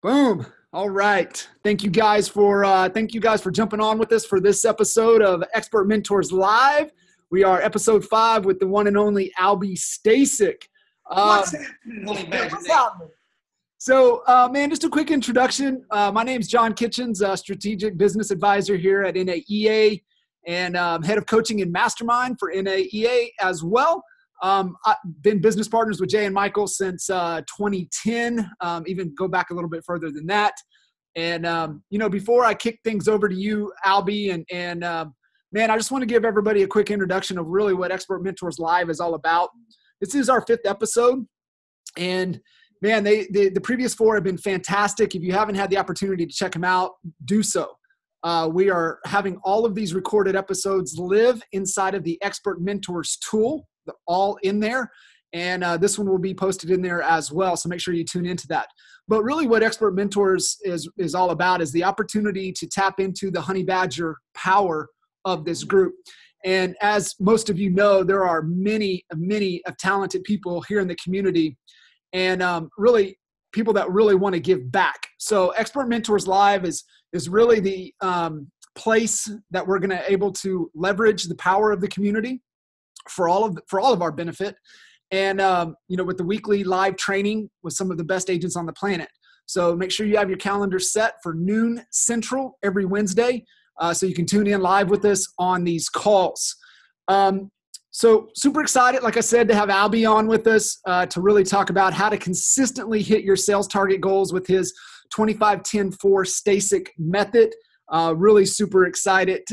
Boom. All right. Thank you guys for jumping on with us for this episode of Expert Mentors Live. We are episode 5 with the one and only Albie Stasek. What's happening? So, man, just a quick introduction. My name's John Kitchens, strategic business advisor here at NAEA and head of coaching and mastermind for NAEA as well. I've been business partners with Jay and Michael since 2010, even go back a little bit further than that. And, before I kick things over to you, Albie, and man, I just want to give everybody a quick introduction of really what Expert Mentors Live is all about. This is our 5th episode, and man, the previous 4 have been fantastic. If you haven't had the opportunity to check them out, do so. We are having all of these recorded episodes live inside of the Expert Mentors tool. They're all in there, and this one will be posted in there as well, so make sure you tune into that. But really what Expert Mentors is all about is the opportunity to tap into the honey badger power of this group. And as most of you know, there are many of talented people here in the community, and really people that really want to give back. So Expert Mentors Live is really the place that we're going to able to leverage the power of the community for all of our benefit. And, with the weekly live training with some of the best agents on the planet. So make sure you have your calendar set for noon Central every Wednesday, so you can tune in live with us on these calls. So super excited, like I said, to have Albie on with us to really talk about how to consistently hit your sales target goals with his 25-10-4 Stasek Method. Really super excited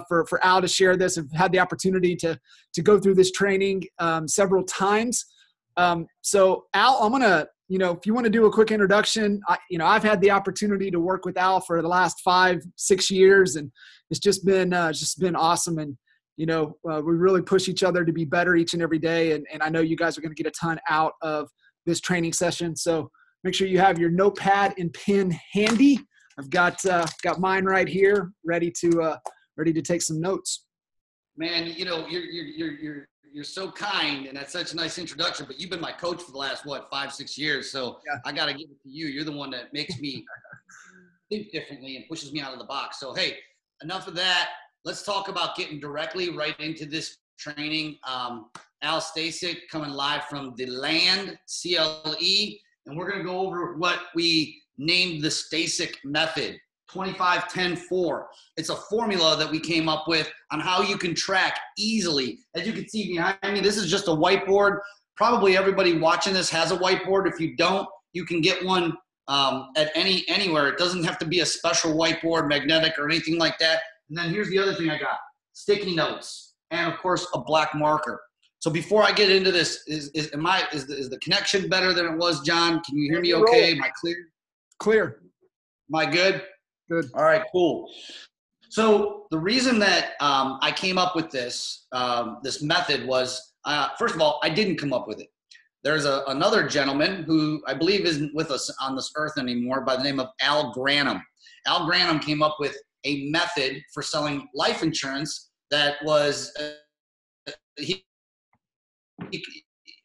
for Al to share this. I've had the opportunity to go through this training several times. So Al, I'm going to, if you want to do a quick introduction, I've had the opportunity to work with Al for the last 5-6 years, and it's just been awesome. And, we really push each other to be better each and every day. And I know you guys are going to get a ton out of this training session. So make sure you have your notepad and pen handy. I've got mine right here, ready to take some notes. Man, you're so kind, and that's such a nice introduction. But you've been my coach for the last 5-6 years, so yeah. I got to give it to you. You're the one that makes me think differently and pushes me out of the box. So hey, enough of that. Let's talk about getting directly right into this training. Al Stasek coming live from the land, CLE, and we're going to go over what we named the Stasek Method, 25-10-4. It's a formula that we came up with on how you can track easily. As you can see behind me, this is just a whiteboard. Probably everybody watching this has a whiteboard. If you don't, you can get one at anywhere. It doesn't have to be a special whiteboard, magnetic, or anything like that. And then here's the other thing I got: sticky notes, and of course a black marker. So before I get into this, is the connection better than it was, John? Can you hear me okay? Am I clear? Clear. Am I good? Good. All right, cool. So the reason that I came up with this method was, first of all, I didn't come up with it. There's another gentleman who I believe isn't with us on this earth anymore by the name of Al Granum. Al Granum came up with a method for selling life insurance that was, I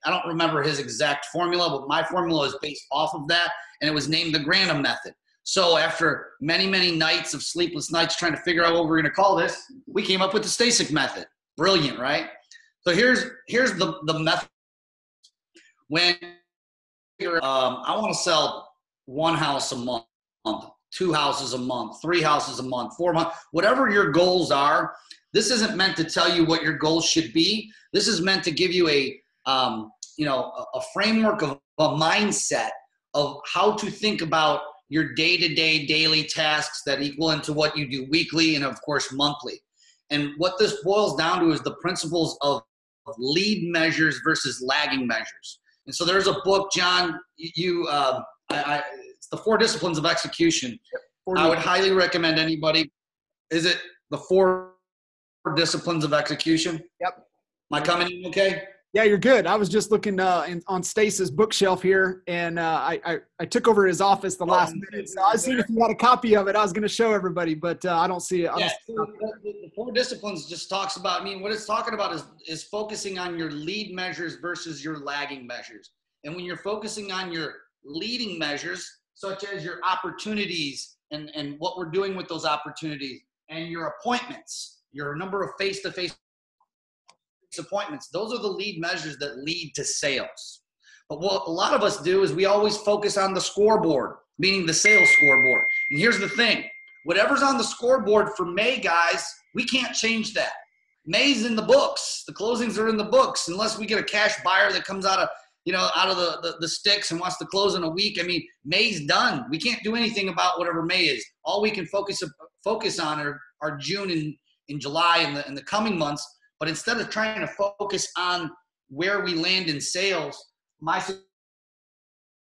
don't remember his exact formula, but my formula is based off of that, and it was named the Granum Method. So after many nights of sleepless nights trying to figure out what we're going to call this, we came up with the Stasek Method. Brilliant, right? So here's the method. When I want to sell 1 house a month, 2 houses a month, 3 houses a month, 4 months, whatever your goals are, this isn't meant to tell you what your goals should be. This is meant to give you a framework of a mindset of how to think about your day-to-day daily tasks that equal into what you do weekly and of course monthly. And what this boils down to is the principles of lead measures versus lagging measures. And so there's a book, John, it's the 4 Disciplines of Execution. I would highly recommend anybody. Is it the 4 Disciplines of Execution? Yep. Am I coming in okay? Yeah, you're good. I was just looking on Stace's bookshelf here, and I took over his office the last minute. So I was seeing if you had a copy of it. I was going to show everybody, but I don't see it. Yeah, the 4 Disciplines just talks about, what it's talking about is focusing on your lead measures versus your lagging measures. And when you're focusing on your leading measures, such as your opportunities and what we're doing with those opportunities, and your appointments, your number of face-to-face appointments. Those are the lead measures that lead to sales. But what a lot of us do is we always focus on the scoreboard, meaning the sales scoreboard. And here's the thing, whatever's on the scoreboard for May, guys, we can't change that. May's in the books. The closings are in the books, unless we get a cash buyer that comes out of the sticks and wants to close in a week. I mean, May's done. We can't do anything about whatever May is. All we can focus on are June and July and the coming months. But instead of trying to focus on where we land in sales, my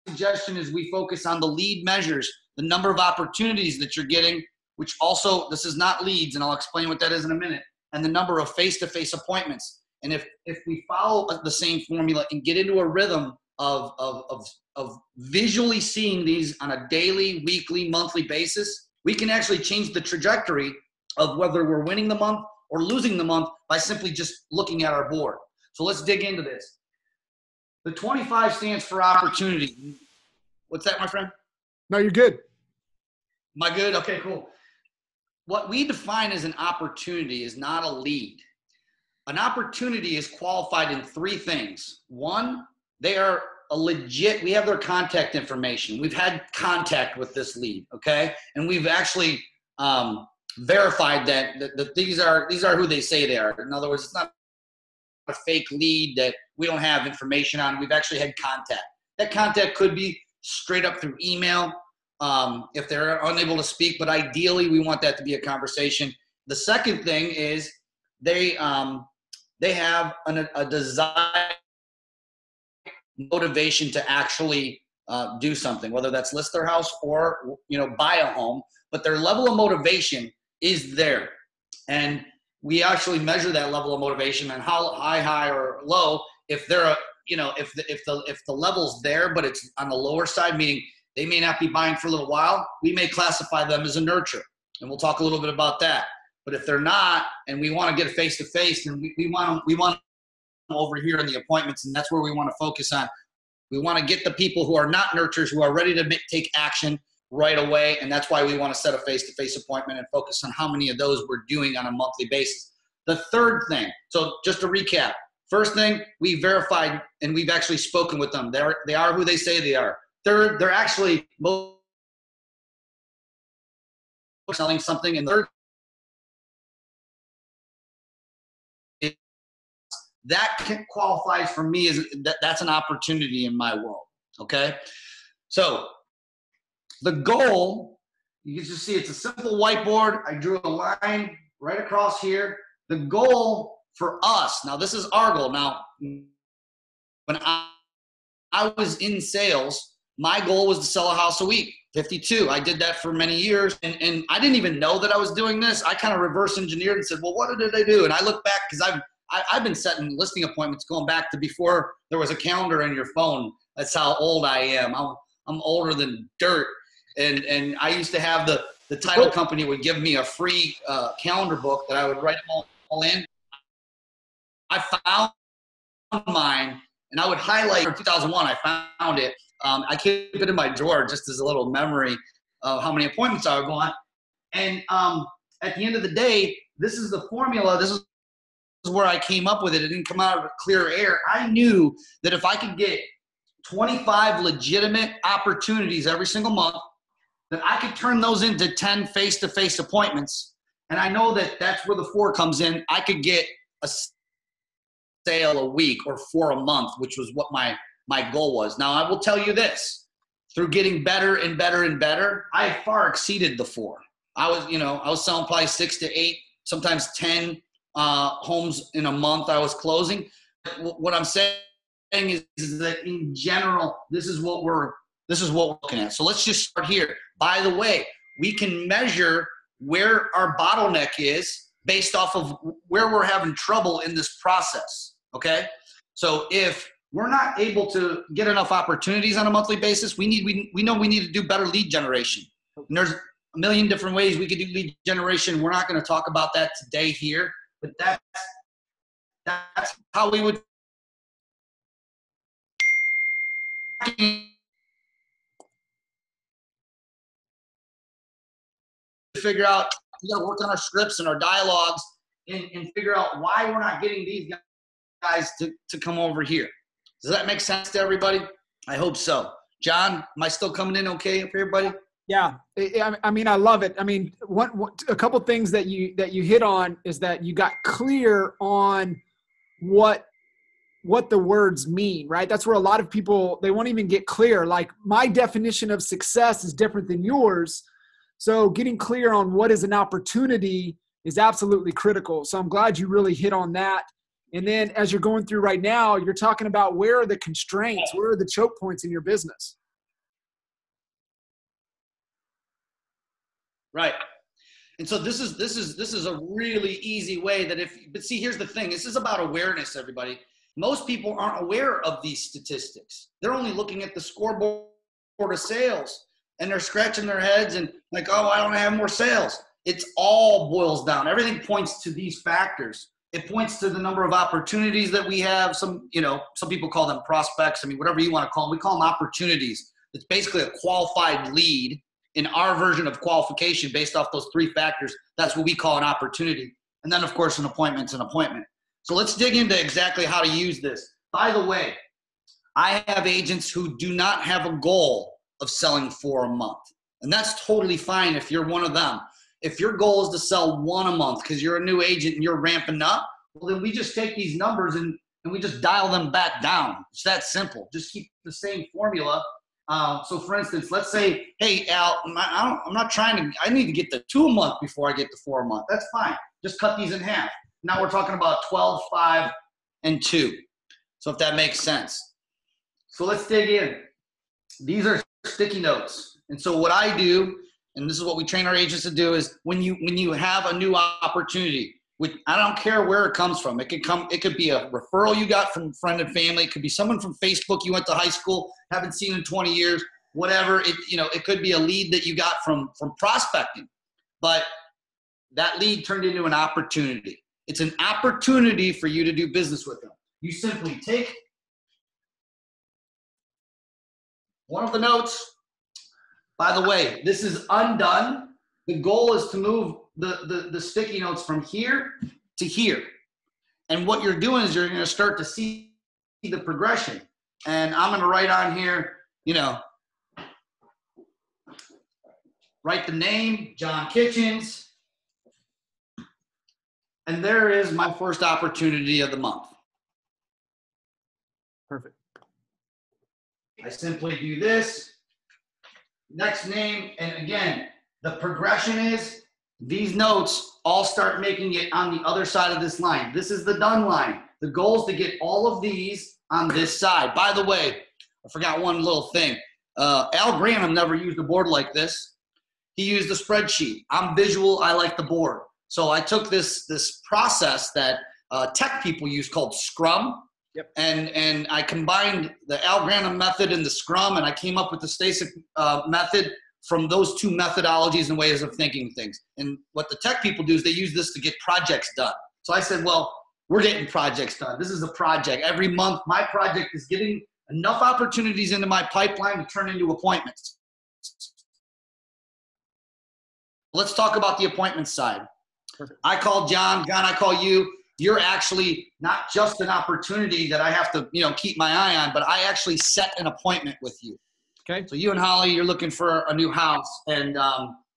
suggestion is we focus on the lead measures, the number of opportunities that you're getting, which also, this is not leads, and I'll explain what that is in a minute, and the number of face-to-face appointments. And if we follow the same formula and get into a rhythm of visually seeing these on a daily, weekly, monthly basis, we can actually change the trajectory of whether we're winning the month or losing the month by simply just looking at our board. So let's dig into this. The 25 stands for opportunity. What's that, my friend? No, you're good. Am I good? Okay, cool. What we define as an opportunity is not a lead. An opportunity is qualified in three things. One, they are a legit, we have their contact information. We've had contact with this lead, okay? And we've actually verified that these are who they say they are. In other words, it's not a fake lead that we don't have information on. We've actually had contact. That contact could be straight up through email if they're unable to speak, but ideally we want that to be a conversation. The second thing is they have a desire, motivation to actually do something, whether that's list their house or buy a home, but their level of motivation is there. And we actually measure that level of motivation and how high or low. If they're if the level's there but it's on the lower side, meaning they may not be buying for a little while, we may classify them as a nurture, and we'll talk a little bit about that. But if they're not, and we want to get face to face, then we want them over here in the appointments, and that's where we want to focus on. We want to get the people who are not nurtures, who are ready to take action right away, and that's why we want to set a face-to-face appointment and focus on how many of those we're doing on a monthly basis. The third thing, so just to recap, first thing, we verified and we've actually spoken with them. They are who they say they are. Third, they're actually selling something. And third, that qualifies for me as that's an opportunity in my world. Okay, so the goal, you can just see it's a simple whiteboard. I drew a line right across here. The goal for us, now this is our goal. Now, when I was in sales, my goal was to sell a house a week, 52. I did that for many years, and I didn't even know that I was doing this. I kind of reverse engineered and said, well, what did I do? And I look back, because I've been setting listing appointments going back to before there was a calendar in your phone. That's how old I am. I'm older than dirt. And I used to have the title company would give me a free calendar book that I would write them all in. I found mine, and I would highlight in 2001. I found it. I keep it in my drawer just as a little memory of how many appointments I would go on. And at the end of the day, this is the formula. This is where I came up with it. It didn't come out of clear air. I knew that if I could get 25 legitimate opportunities every single month, that I could turn those into 10 face-to-face appointments. And I know that that's where the 4 comes in. I could get a sale a week or 4 a month, which was what my goal was. Now, I will tell you this, through getting better and better and better, I far exceeded the 4. I was selling probably 6 to 8, sometimes 10 homes in a month I was closing. What I'm saying is that in general, this is what we're looking at. So let's just start here. By the way, we can measure where our bottleneck is based off of where we're having trouble in this process. Okay. So if we're not able to get enough opportunities on a monthly basis, we know we need to do better lead generation. And there's a million different ways we could do lead generation. We're not going to talk about that today here, but that's how we would figure out, we got to work on our scripts and our dialogues and figure out why we're not getting these guys to come over here. Does that make sense to everybody? I hope so. John, am I still coming in okay for everybody? Yeah. I mean, I love it. I mean, a couple things that you hit on is that you got clear on what the words mean, right? That's where a lot of people, they won't even get clear. Like, my definition of success is different than yours. So getting clear on what is an opportunity is absolutely critical. So I'm glad you really hit on that. And then as you're going through right now, you're talking about where are the constraints, where are the choke points in your business? Right. And so this is a really easy way that but see, here's the thing. This is about awareness, everybody. Most people aren't aware of these statistics. They're only looking at the scoreboard of sales, and they're scratching their heads and like, oh, I don't have more sales. It's all boils down. Everything points to these factors. It points to the number of opportunities that we have. Some people call them prospects. I mean, whatever you want to call them. We call them opportunities. It's basically a qualified lead in our version of qualification based off those three factors. That's what we call an opportunity. And then, of course, an appointment's an appointment. So let's dig into exactly how to use this. By the way, I have agents who do not have a goal of selling 4 a month. And that's totally fine if you're one of them. If your goal is to sell 1 a month because you're a new agent and you're ramping up, well, then we just take these numbers and we just dial them back down. It's that simple. Just keep the same formula. So for instance, let's say, hey, Al, I'm not trying to, I need to get to 2 a month before I get to 4 a month. That's fine. Just cut these in half. Now we're talking about 12, 5, and 2. So if that makes sense. So let's dig in. These are sticky notes. And so what I do, and this is what we train our agents to do, is when you have a new opportunity, I don't care where it comes from. It could be a referral you got from friend and family. It could be someone from Facebook you went to high school, haven't seen in 20 years, whatever. It could be a lead that you got from prospecting. But that lead turned into an opportunity. It's an opportunity for you to do business with them. You simply take one of the notes. By the way, this is undone. The goal is to move the sticky notes from here to here. And what you're doing is you're going to start to see the progression. And I'm going to write on here, write the name, John Kitchens. And there is my first opportunity of the month. Perfect. I simply do this. Next name. And again, the progression is these notes all start making it on the other side of this line. This is the done line. The goal is to get all of these on this side. By the way, I forgot one little thing. Al Granum never used a board like this. He used a spreadsheet. I'm visual. I like the board. So I took this process that tech people use called Scrum. Yep. And I combined the Al Granum method and the Scrum, and I came up with the Stasek method from those two methodologies and ways of thinking things. And what the tech people do is they use this to get projects done. So I said, well, we're getting projects done. This is a project. Every month, my project is getting enough opportunities into my pipeline to turn into appointments. Let's talk about the appointment side. Perfect. I call John, I call you. You're actually not just an opportunity that I have to, keep my eye on, but I actually set an appointment with you. Okay. So you and Holly, you're looking for a new house, and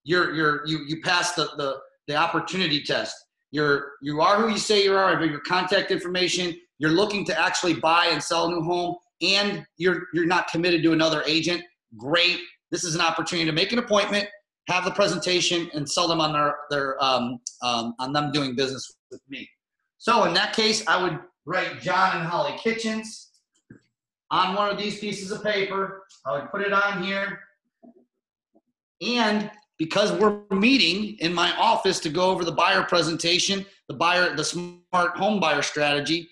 you passed the opportunity test. You are who you say you are. Your contact information. You're looking to actually buy and sell a new home, and you're not committed to another agent. Great. This is an opportunity to make an appointment, have the presentation, and sell them on on them doing business with me. So in that case, I would write John and Holly Kitchens on one of these pieces of paper. I would put it on here. And because we're meeting in my office to go over the buyer presentation, the smart home buyer strategy,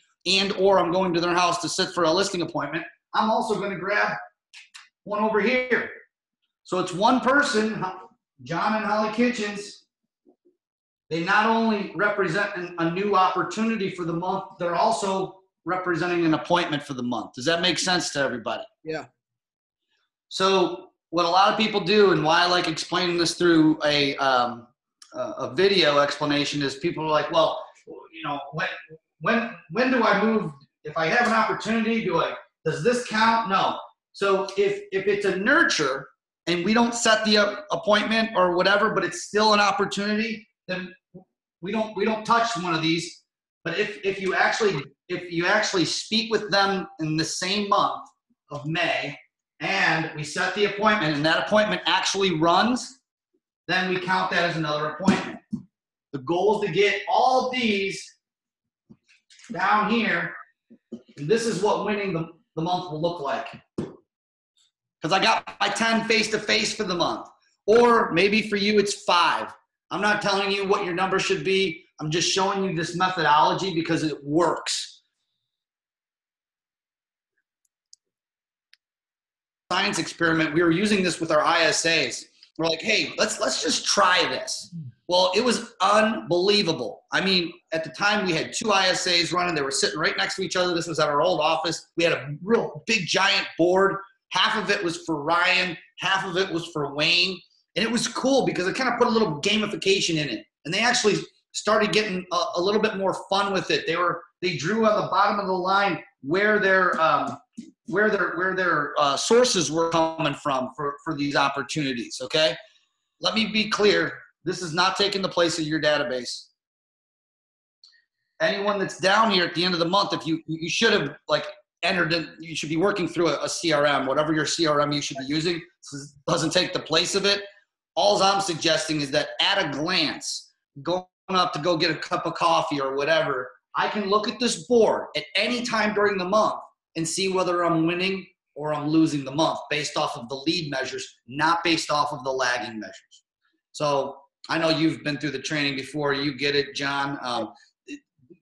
or I'm going to their house to sit for a listing appointment, I'm also going to grab one over here. So it's one person, John and Holly Kitchens. They not only represent a new opportunity for the month, they're also representing an appointment for the month. Does that make sense to everybody? Yeah. So what a lot of people do, and why I like explaining this through a a video explanation is people are like, well, you know, when do I move? If I have an opportunity, does this count? No. So if it's a nurture and we don't set the appointment or whatever, but it's still an opportunity, then we don't touch one of these. But if you actually speak with them in the same month of May and we set the appointment and that appointment actually runs, then we count that as another appointment. The goal is to get all of these down here, and this is what winning the month will look like. Because I got my 10 face-to-face for the month. Or maybe for you it's 5. I'm not telling you what your number should be. I'm just showing you this methodology because it works. Science experiment, we were using this with our ISAs. We're like, hey, let's just try this. Well, it was unbelievable. I mean, at the time we had 2 ISAs running. They were sitting right next to each other. This was at our old office. We had a real big giant board. Half of it was for Ryan. Half of it was for Wayne. And it was cool because it kind of put a little gamification in it. And they actually started getting a little bit more fun with it. They drew on the bottom of the line where their sources were coming from for these opportunities, okay? Let me be clear. This is not taking the place of your database. Anyone that's down here at the end of the month, if you should have entered in, you should be working through a CRM, whatever your CRM you should be using. This doesn't take the place of it. All I'm suggesting is that at a glance, going up to go get a cup of coffee or whatever, I can look at this board at any time during the month and see whether I'm winning or I'm losing the month based off of the lead measures, not based off of the lagging measures. So I know you've been through the training before. You get it, John.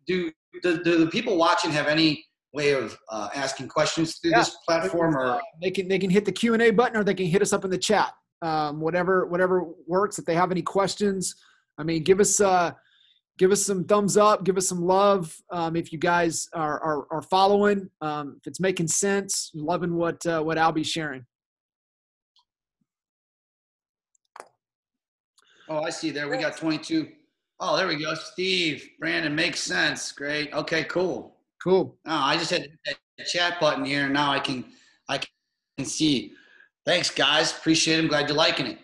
Do the people watching have any way of asking questions through this platform? Or they can hit the Q&A button, or they can hit us up in the chat. Whatever works. If they have any questions, I mean, give us some thumbs up, give us some love. If you guys are following, if it's making sense, loving what Albie's sharing. Oh, I see there. We got 22. Oh, there we go. Steve, Brandon, makes sense. Great. Okay, cool. Cool. Oh, I just had the chat button here, and now I can see. Thanks, guys. Appreciate it. I'm glad you're liking it.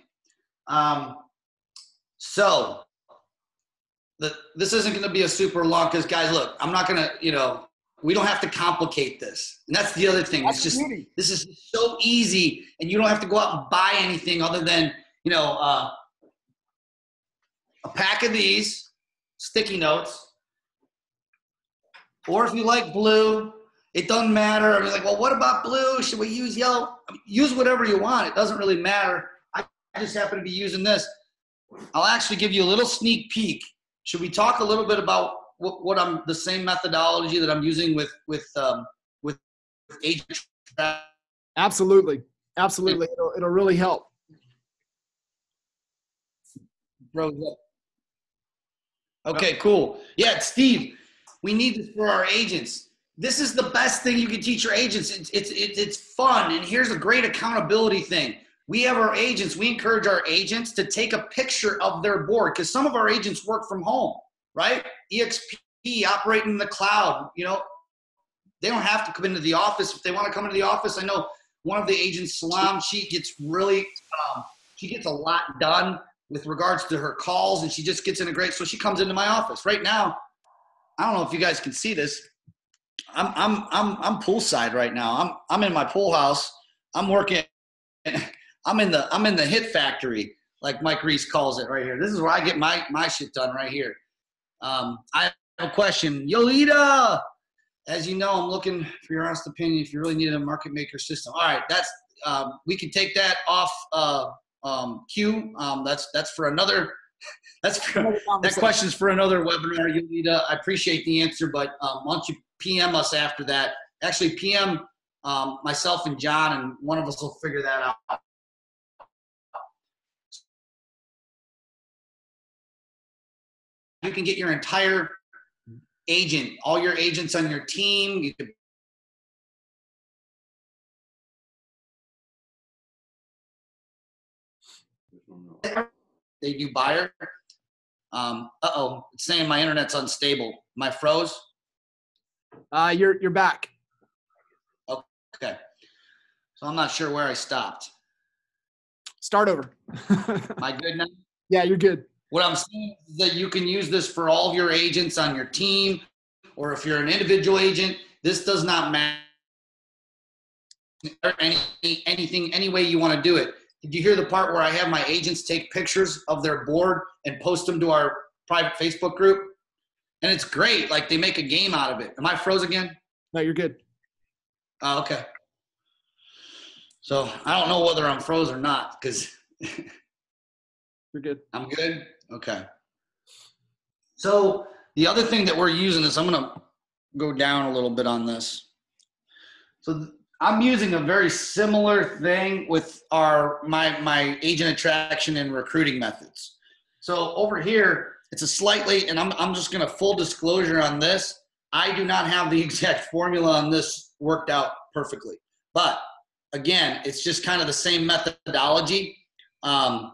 So this isn't going to be a super long, because, guys, look, I'm not going to, we don't have to complicate this. And that's the other thing. It's just, this is so easy, and you don't have to go out and buy anything other than, a pack of these sticky notes, or if you like blue, it doesn't matter. I mean, like, well, what about blue? Should we use yellow? I mean, use whatever you want. It doesn't really matter. I just happen to be using this. I'll actually give you a little sneak peek. Should we talk a little bit about what I'm, the same methodology that I'm using with agent? Absolutely. It'll really help. Okay, cool. Yeah, Steve, we need this for our agents. This is the best thing you can teach your agents. It's fun, and here's a great accountability thing. We have our agents. We encourage our agents to take a picture of their board, because some of our agents work from home, right? EXP, operating in the cloud. They don't have to come into the office. If they want to come into the office, I know one of the agents, Salam, she gets a lot done with regards to her calls, and she just gets integrated. So she comes into my office right now. I don't know if you guys can see this. I'm poolside right now. I'm in my pool house. I'm working. I'm in the hit factory, like Mike Reese calls it right here. This is where I get my shit done right here. I have a question. Yolita, as you know, I'm looking for your honest opinion if you really need a market maker system. All right, that's we can take that off queue. That's for another. That question's for another webinar, Yolita. I appreciate the answer, but why don't you PM us after that? Actually, PM myself and John, and one of us will figure that out. You can get your entire agent, all your agents on your team. You could they do buyer. Uh-oh, it's saying my internet's unstable. Am I froze? You're back. Okay. So I'm not sure where I stopped. Start over. Am I good now? Yeah, you're good. What I'm saying is that you can use this for all of your agents on your team, or if you're an individual agent, this does not matter. Anything, any way you want to do it. Did you hear the part where I have my agents take pictures of their board and post them to our private Facebook group? And it's great. Like, they make a game out of it. Am I froze again? No, you're good. Oh, okay. So I don't know whether I'm froze or not, because You're good. I'm good. Okay. So the other thing that we're using is, I'm going to go down a little bit on this. So I'm using a very similar thing with my agent attraction and recruiting methods. So over here, it's a slightly, and I'm just going to full disclosure on this. I do not have the exact formula on this worked out perfectly, but again, it's just kind of the same methodology. I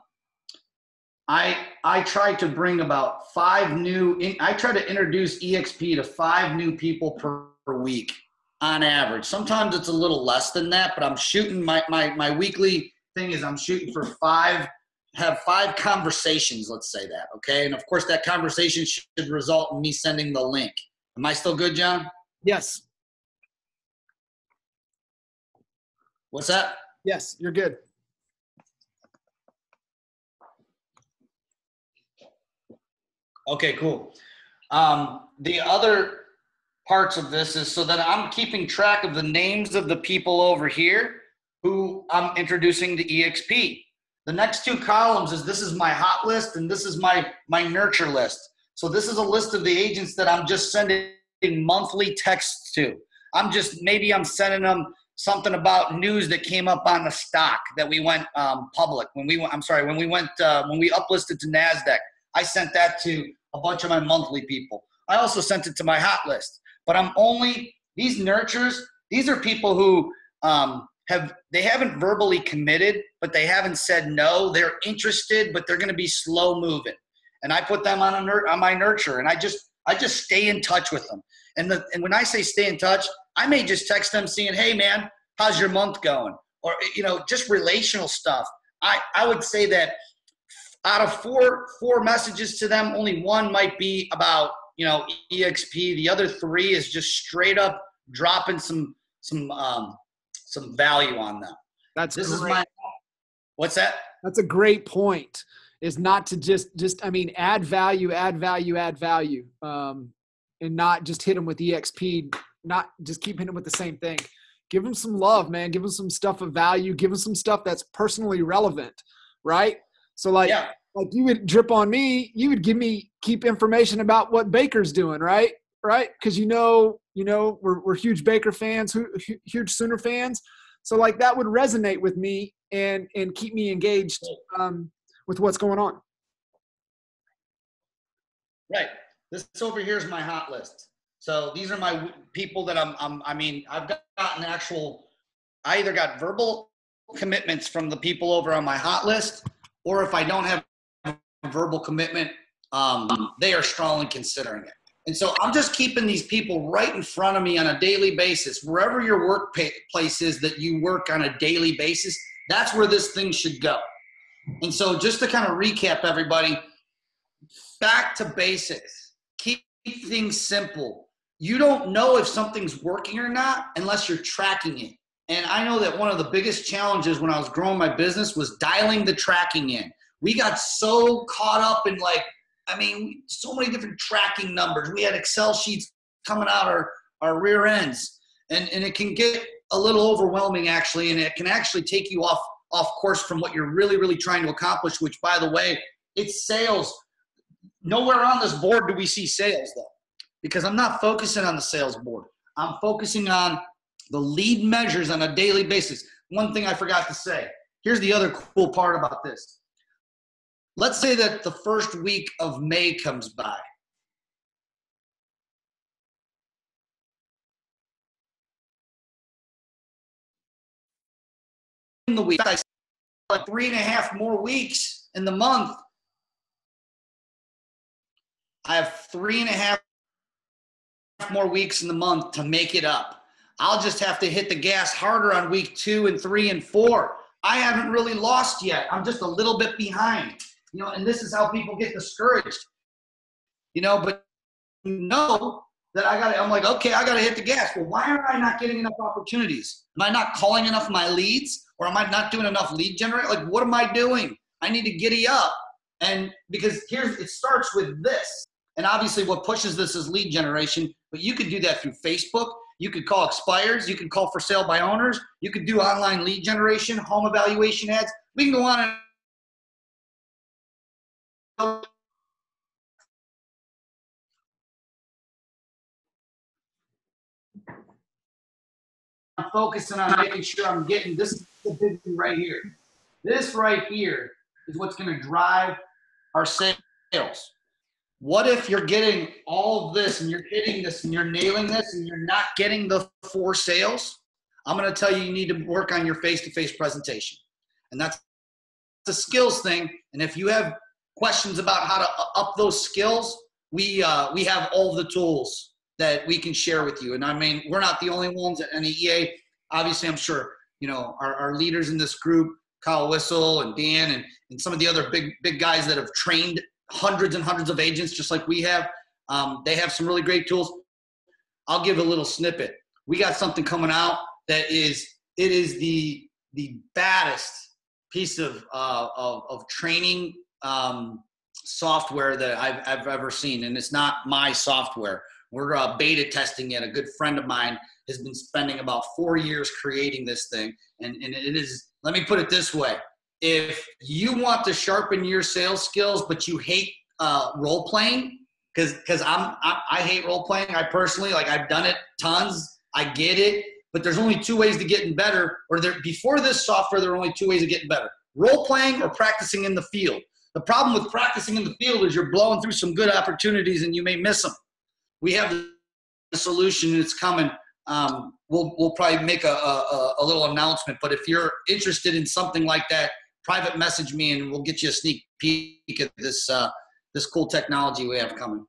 try to bring about I try to introduce EXP to 5 new people per week on average. Sometimes it's a little less than that, but I'm shooting my weekly thing is I'm shooting for 5 conversations, let's say that, okay? And of course that conversation should result in me sending the link. Am I still good, John? Yes. What's that? Yes, you're good. Okay, cool. The other parts of this is so that I'm keeping track of the names of the people over here who I'm introducing to EXP. The next 2 columns is, this is my hot list and this is my nurture list. So this is a list of the agents that I'm just sending monthly texts to. Maybe I'm sending them something about news that came up on the stock that we went public. When we uplisted to NASDAQ, I sent that to a bunch of my monthly people. I also sent it to my hot list. But these nurtures, these are people who they haven't verbally committed, but they haven't said no. They're interested, but they're going to be slow moving. And I put them on my nurture, and I just stay in touch with them. And when I say stay in touch, I may just text them saying, hey man, how's your month going? Or, just relational stuff. I would say that out of four messages to them, only 1 might be about, EXP. The other 3 is just straight up dropping some value on them. This great. Is my, what's that? That's a great point, is not to just add value, and not just hit them with EXP, not just keep hitting them with the same thing. Give them some love, man. Give them some stuff of value. Give them some stuff that's personally relevant, right? So like you would drip on me, you would keep information about what Baker's doing, right? Right? Because we're huge Baker fans, huge Sooner fans. So like that would resonate with me and keep me engaged with what's going on. Right. This over here is my hot list. So these are my people that I've gotten I either got verbal commitments from the people over on my hot list, or if I don't have a verbal commitment, they are strongly considering it. And so I'm just keeping these people right in front of me on a daily basis. Wherever your workplace is that you work on a daily basis, that's where this thing should go. And so just to kind of recap everybody, back to basics. Keep things simple. You don't know if something's working or not unless you're tracking it. And I know that one of the biggest challenges when I was growing my business was dialing the tracking in. We got so caught up in so many different tracking numbers. We had Excel sheets coming out our rear ends. And it can get a little overwhelming actually, and it can actually take you off course from what you're really, really trying to accomplish, which by the way, it's sales. Nowhere on this board do we see sales though, because I'm not focusing on the sales board. I'm focusing on the lead measures on a daily basis. One thing I forgot to say, here's the other cool part about this. Let's say that the first week of May comes by. In the week, I like 3.5 more weeks in the month. I have 3.5 more weeks in the month to make it up. I'll just have to hit the gas harder on week 2 and 3 and 4. I haven't really lost yet. I'm just a little bit behind, and this is how people get discouraged, but that I'm like, okay, I got to hit the gas. Well, why am I not getting enough opportunities? Am I not calling enough of my leads, or am I not doing enough lead generate? Like, what am I doing? I need to giddy up. And because it starts with this. And obviously what pushes this is lead generation, but you could do that through Facebook. You could call expires. You could call for sale by owners. You could do online lead generation, home evaluation ads. We can go on and I'm focusing on making sure I'm getting this is the big thing right here. This right here is what's going to drive our sales. What if you're getting all of this and you're hitting this and you're nailing this and you're not getting the 4 sales? I'm going to tell you, you need to work on your face-to-face presentation. And that's the skills thing. And if you have questions about how to up those skills, we have all the tools that we can share with you. And I mean, we're not the only ones at NAEA. Obviously, I'm sure, our leaders in this group, Kyle Whistle and Dan and some of the other big guys that have trained hundreds and hundreds of agents just like we have. They have some really great tools. I'll give a little snippet. We got something coming out that is the baddest piece of training software that I've ever seen. And it's not my software. We're beta testing it. A good friend of mine has been spending about 4 years creating this thing. And it is, let me put it this way. If you want to sharpen your sales skills, but you hate role playing, because I hate role playing. I personally, I've done it tons. I get it, but there's only 2 ways to getting better. Before this software, there are only 2 ways of getting better: role playing or practicing in the field. The problem with practicing in the field is you're blowing through some good opportunities and you may miss them. We have the solution, and it's coming. We'll probably make a little announcement, but if you're interested in something like that, private message me and we'll get you a sneak peek at this cool technology we have coming.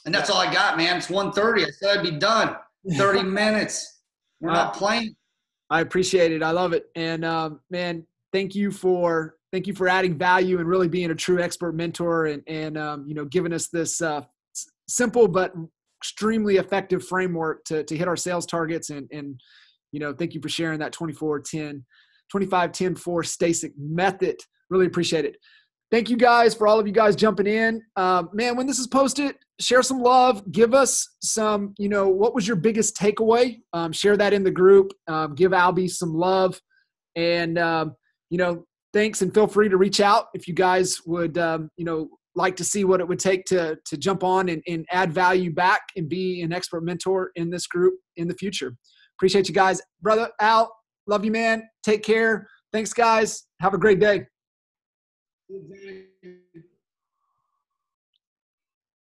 And that's all I got, man. It's 1:30. I said I'd be done. 30 minutes. We're not playing. I appreciate it. I love it. And man, thank you for adding value and really being a true expert mentor and giving us this simple but extremely effective framework to hit our sales targets. And thank you for sharing that 25-10-4 Stasek method. Really appreciate it. Thank you guys for all of you guys jumping in. Man, when this is posted, share some love. Give us some, what was your biggest takeaway? Share that in the group. Give Albie some love. And, thanks, and feel free to reach out if you guys would, like to see what it would take to jump on and add value back and be an expert mentor in this group in the future. Appreciate you guys. Brother Al, love you, man. Take care. Thanks, guys. Have a great day.